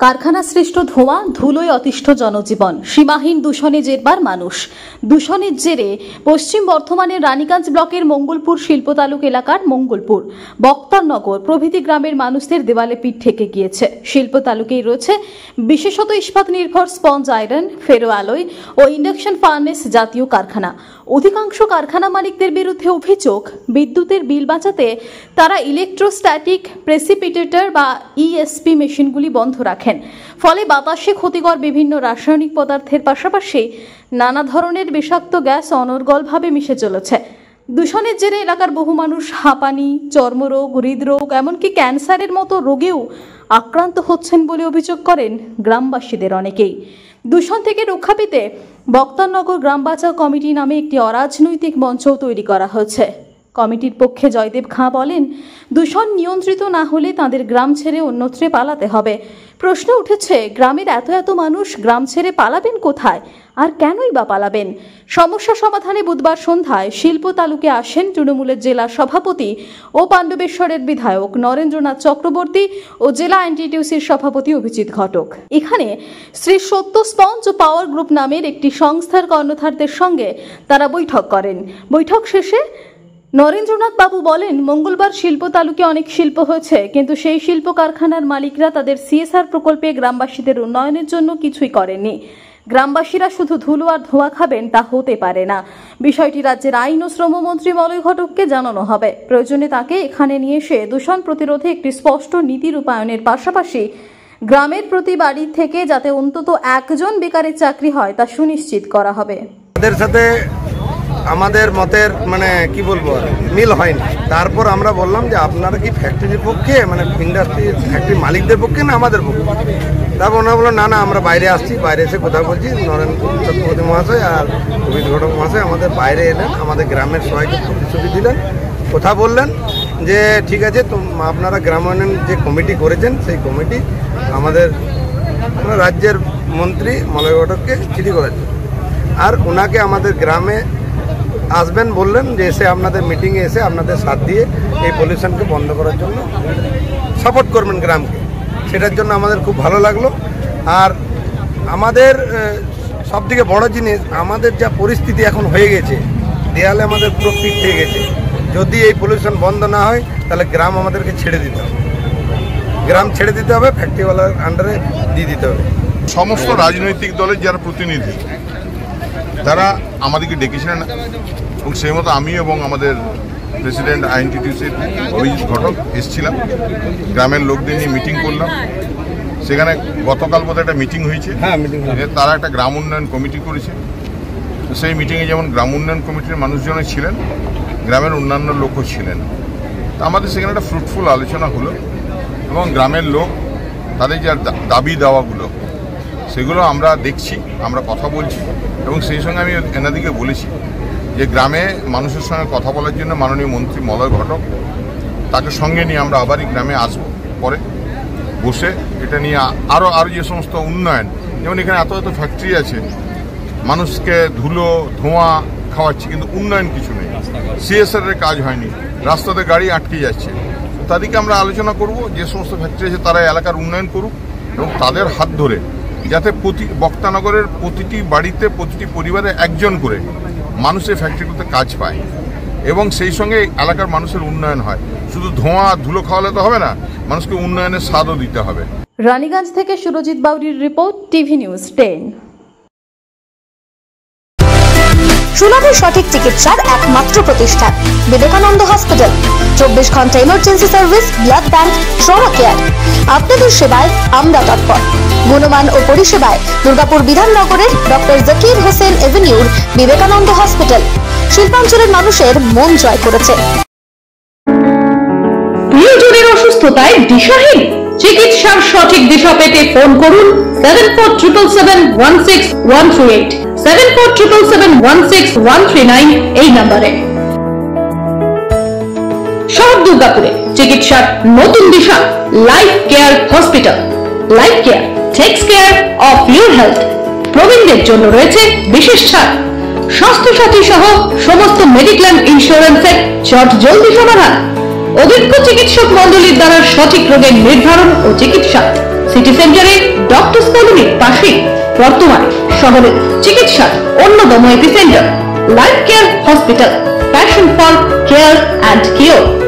কারখানা সৃষ্ট ধোঁয়া ধুলোয় অতিষ্ঠ জনজীবন, সীমাহীন দূষণে জেরবার মানুষ। দূষণের জেরে পশ্চিম বর্ধমানের রানীগঞ্জ ব্লকের মঙ্গলপুর শিল্প তালুক এলাকার মঙ্গলপুর, বক্তারনগর প্রভৃতি গ্রামের মানুষদের দেওয়ালে পিঠ ঠেকে গিয়েছে। শিল্প তালুকেই রয়েছে বিশেষত ইস্পাত নির্ভর স্পঞ্জ আয়রন, ফেরো অ্যালয় ও ইন্ডাকশন ফার্নেস জাতীয় কারখানা। অধিকাংশ কারখানা মালিকদের বিরুদ্ধে অভিযোগ, বিদ্যুতের বিল বাঁচাতে তারা ইলেকট্রোস্ট্যাটিক প্রেসিপিটেটর বা ইএসপি মেশিনগুলি বন্ধ রাখেন। ফলে বাতাসে ক্ষতিকর বিভিন্ন রাসায়নিক পদার্থের পাশাপাশি নানা ধরনের বিষাক্ত গ্যাস অনর্গলভাবে মিশে চলেছে। দূষণের জেরে এলাকার বহু মানুষ হাঁপানি, চর্মরোগ, হৃদরোগ এমনকি ক্যান্সারের মতো রোগেও আক্রান্ত হচ্ছেন বলে অভিযোগ করেন গ্রামবাসীদের অনেকেই। দূষণ থেকে রক্ষা পেতে বক্তারনগর গ্রাম বাঁচাও কমিটি নামে একটি অরাজনৈতিক মঞ্চও তৈরি করা হয়েছে। কমিটির পক্ষে জয়দেব খাঁ বলেন, দূষণ নিয়ন্ত্রিত না হলে তাদের গ্রাম ছেড়ে অন্যত্রে পালাতে হবে। প্রশ্ন উঠেছে, গ্রামের এত মানুষ গ্রাম ছেড়ে পালাবেন কোথায়, আর কেনই বা পালাবেন? সমস্যা সমাধানে বুধবার সন্ধ্যায় শিল্প তালুকে আসেন তৃণমূলের জেলা সভাপতি ও পাণ্ডবেশ্বরের বিধায়ক নরেন্দ্রনাথ চক্রবর্তী ও জেলা এনটিটিউসির সভাপতি অভিজিৎ ঘটক। এখানে শ্রী সত্য স্পঞ্জ ও পাওয়ার গ্রুপ নামের একটি সংস্থার কর্ণধারদের সঙ্গে তারা বৈঠক করেন। বৈঠক শেষে নরেন্দ্রনাথ বাবু বলেন, মঙ্গলবার শিল্প তালুকে অনেক শিল্প হয়েছে, কিন্তু সেই শিল্প কারখানার মালিকরা তাদের সিএসআর প্রকল্পে গ্রামবাসীদের উন্নয়নের জন্য কিছুই করেননি। গ্রামবাসীরা শুধু ধুলো আর ধোঁয়া খাবেন তা হতে পারে না। বিষয়টি রাজ্যের আইন ও শ্রমমন্ত্রী মলয় ঘটককে জানানো হবে। প্রয়োজনে তাকে এখানে নিয়ে এসে দূষণ প্রতিরোধে একটি স্পষ্ট নীতি রূপায়ণের পাশাপাশি গ্রামের প্রতি বাড়ি থেকে যাতে অন্তত একজন বেকারের চাকরি হয় তা সুনিশ্চিত করা হবে। তাদের সাথে আমাদের মতের কি বলবো মিল হয়নি। তারপর আমরা বললাম যে আপনারা কি ফ্যাক্টরির পক্ষে ইন্ডাস্ট্রি ফ্যাক্টরি মালিকদের পক্ষে না আমাদের পক্ষে? তারপর ওনারা বললো না আমরা বাইরে আসছি, বাইরে এসে কথা বলছি। নরেন্দ্র চক্রবর্তী মহাশয় আর অভিজিৎ ঘটক মহাশয় আমাদের বাইরে এলেন, আমাদের গ্রামের সবাইকে প্রতিশ্রুতি দিলেন, কথা বললেন যে ঠিক আছে আপনারা গ্রামায়ণ যে কমিটি করেছেন সেই কমিটি আমাদের রাজ্যের মন্ত্রী মলয় ঘটককে চিঠি করেছেন, আর ওনাকে আমাদের গ্রামে আসবেন বললেন যে এসে আপনাদের মিটিংয়ে এসে আপনাদের সাথ দিয়ে এই পলিউশনকে বন্ধ করার জন্য সাপোর্ট করবেন গ্রামকে। সেটার জন্য আমাদের খুব ভালো লাগলো। আর আমাদের সবথেকে বড় জিনিস, আমাদের যা পরিস্থিতি এখন হয়ে গেছে, দেয়ালে আমাদের পুরো পিঠ হয়ে গেছে। যদি এই পলিউশন বন্ধ না হয় তাহলে গ্রাম আমাদেরকে ছেড়ে দিতে হবে, গ্রাম ছেড়ে দিতে হবে, ফ্যাক্টরিওয়ালার আন্ডারে দিয়ে দিতে হবে। সমস্ত রাজনৈতিক দলের যারা প্রতিনিধি তারা আমাদেরকে ডেকেছিলেন এবং সেই মতো আমি এবং আমাদের প্রেসিডেন্ট আইএনটিটিউসির অভিজিৎ ঘটক এসেছিলাম। গ্রামের লোকদের নিয়ে মিটিং করলাম। সেখানে গতকাল বোধহয় একটা মিটিং হয়েছে, তারা একটা গ্রাম উন্নয়ন কমিটি করেছে। তো সেই মিটিংয়ে যেমন গ্রাম উন্নয়ন কমিটির মানুষজনই ছিলেন, গ্রামের অন্যান্য লোকও ছিলেন। তো আমাদের সেখানে একটা ফ্রুটফুল আলোচনা হলো এবং গ্রামের লোক তাদের যে দাবি দাওয়াগুলো সেগুলো আমরা দেখছি, আমরা কথা বলছি এবং সেই সঙ্গে আমি এনাদিকে বলেছি যে গ্রামে মানুষের সঙ্গে কথা বলার জন্য মাননীয় মন্ত্রী মলয় ঘটক তাকে সঙ্গে নিয়ে আমরা আবারই গ্রামে আসবো, পরে বসে এটা নিয়ে আরও যে সমস্ত উন্নয়ন, যেমন এখানে এত ফ্যাক্টরি আছে, মানুষকে ধুলো ধোঁয়া খাওয়াচ্ছে কিন্তু উন্নয়ন কিছু নেই, সিএসআর-এর কাজ হয়নি, রাস্তাতে গাড়ি আটকে যাচ্ছে। তাদেরকে আমরা আলোচনা করব যে সমস্ত ফ্যাক্টরি আছে তারা এলাকার উন্নয়ন করুক এবং তাদের হাত ধরে যাতে বক্তানগরের প্রতিটি বাড়িতে প্রতিটি পরিবারে একজন করে মানুষের ফ্যাক্টরিগুলোতে কাজ পায় এবং সেই সঙ্গে এলাকার মানুষের উন্নয়ন হয়। শুধু ধোঁয়া ধুলো খাওয়ালে তো হবে না, মানুষকে উন্নয়নের স্বাদও দিতে হবে। রানীগঞ্জ থেকে সুরজিৎ বাউরির রিপোর্ট, টিভি নিউজ 10। সুলভে সঠিক চিকিৎসার একমাত্র প্রতিষ্ঠান বিবেকানন্দ হসপিটাল। 24 ঘন্টা emergency service, blood bank, trauma care. আপনাদের সেবায় আমরা তৎপর। গুণমান ও পরিষেবায় দুর্গাপুর বিধাননগরের ডক্টর জাকির হোসেন এভিনিউর বিবেকানন্দ হসপিটাল শিল্পাঞ্চলের মানুষের মন জয় করেছে। প্রিয়জনের অসুস্থতায় দিশাহীন, চিকিৎসার সঠিক দিশা পেতে ফোন করুন 7477716138, 7477716139 এই নম্বরে। শহর দুর্গাপুরে চিকিৎসার নতুন দিশা, life care hospital. Life care takes care of your health. প্রবীণদের জন্য রয়েছে বিশেষ ছাড়। স্বাস্থ্য সাথী সহ সমস্ত মেডিক্লেম ইন্স্যুরেন্সের চট জলদি সমাধান। অভিজ্ঞ চিকিৎসক মন্ডলীর দ্বারা সঠিক রোগের নির্ধারণ ও চিকিৎসা। সিটি সেন্টারে ডক্টরস কলোনির পাশে বর্তমানে শহরের চিকিৎসার অন্যতম epicentre life care hospital, passion for care and cure.